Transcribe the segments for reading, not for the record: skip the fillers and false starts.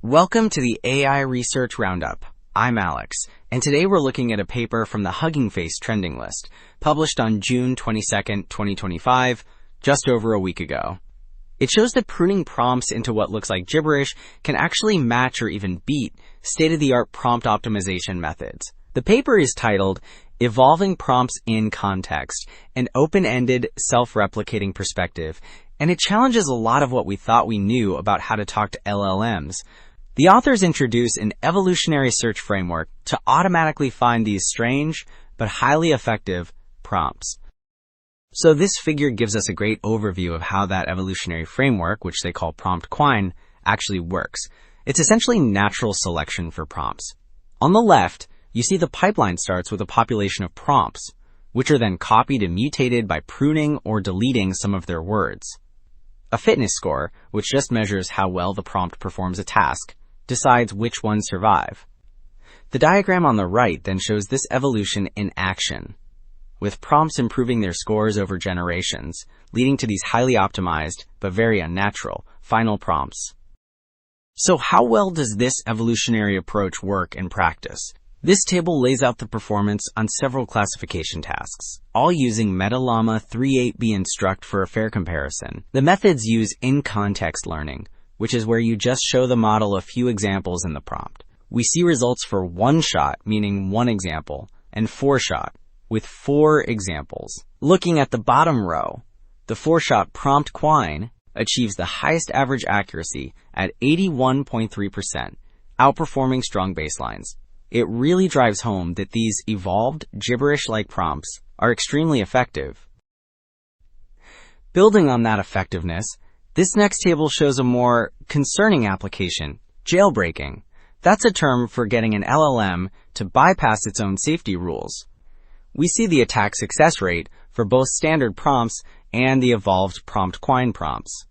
Welcome to the AI Research Roundup. I'm Alex, and today we're looking at a paper from the Hugging Face trending list, published on June 22nd, 2025, just over a week ago. It shows that pruning prompts into what looks like gibberish can actually match or even beat state-of-the-art prompt optimization methods. The paper is titled Evolving Prompts in Context, an open-ended, self-replicating perspective, and it challenges a lot of what we thought we knew about how to talk to LLMs. The authors introduce an evolutionary search framework to automatically find these strange but highly effective prompts. So this figure gives us a great overview of how that evolutionary framework, which they call PromptQuine, actually works. It's essentially natural selection for prompts. On the left, you see the pipeline starts with a population of prompts, which are then copied and mutated by pruning or deleting some of their words. A fitness score, which just measures how well the prompt performs a task, decides which ones survive. The diagram on the right then shows this evolution in action, with prompts improving their scores over generations, leading to these highly optimized, but very unnatural, final prompts. So how well does this evolutionary approach work in practice? This table lays out the performance on several classification tasks, all using MetaLlama 3.8b Instruct for a fair comparison. The methods use in-context learning, which is where you just show the model a few examples in the prompt. We see results for one shot, meaning one example, and four shot, with four examples. Looking at the bottom row, the four-shot PromptQuine achieves the highest average accuracy at 81.3%, outperforming strong baselines. It really drives home that these evolved, gibberish-like prompts are extremely effective. Building on that effectiveness, this next table shows a more concerning application, jailbreaking. That's a term for getting an LLM to bypass its own safety rules. We see the attack success rate for both standard prompts and the evolved PromptQuine prompts.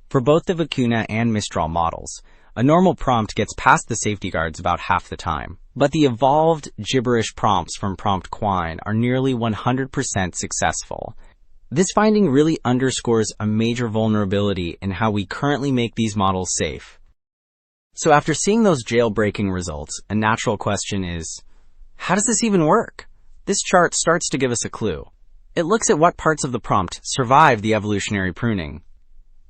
For both the Vicuna and Mistral models, a normal prompt gets past the safety guards about half the time. But the evolved gibberish prompts from PromptQuine are nearly 100% successful. This finding really underscores a major vulnerability in how we currently make these models safe. So after seeing those jailbreaking results, a natural question is, how does this even work? This chart starts to give us a clue. It looks at what parts of the prompt survive the evolutionary pruning.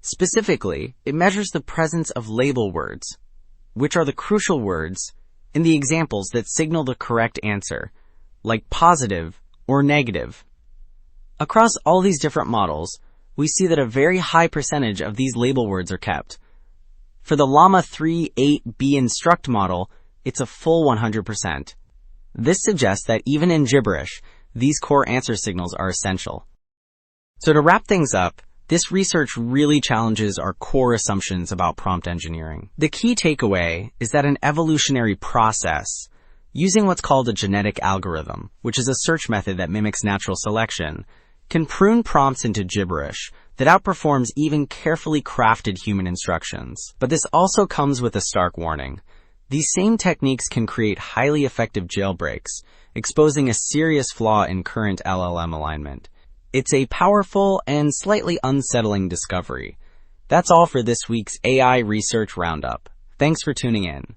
Specifically, it measures the presence of label words, which are the crucial words in the examples that signal the correct answer, like positive or negative. Across all these different models, we see that a very high percentage of these label words are kept. For the Llama 3.8b Instruct model, it's a full 100%. This suggests that even in gibberish, these core answer signals are essential. So to wrap things up, this research really challenges our core assumptions about prompt engineering. The key takeaway is that an evolutionary process, using what's called a genetic algorithm, which is a search method that mimics natural selection, can prune prompts into gibberish that outperforms even carefully crafted human instructions. But this also comes with a stark warning. These same techniques can create highly effective jailbreaks, exposing a serious flaw in current LLM alignment. It's a powerful and slightly unsettling discovery. That's all for this week's AI Research Roundup. Thanks for tuning in.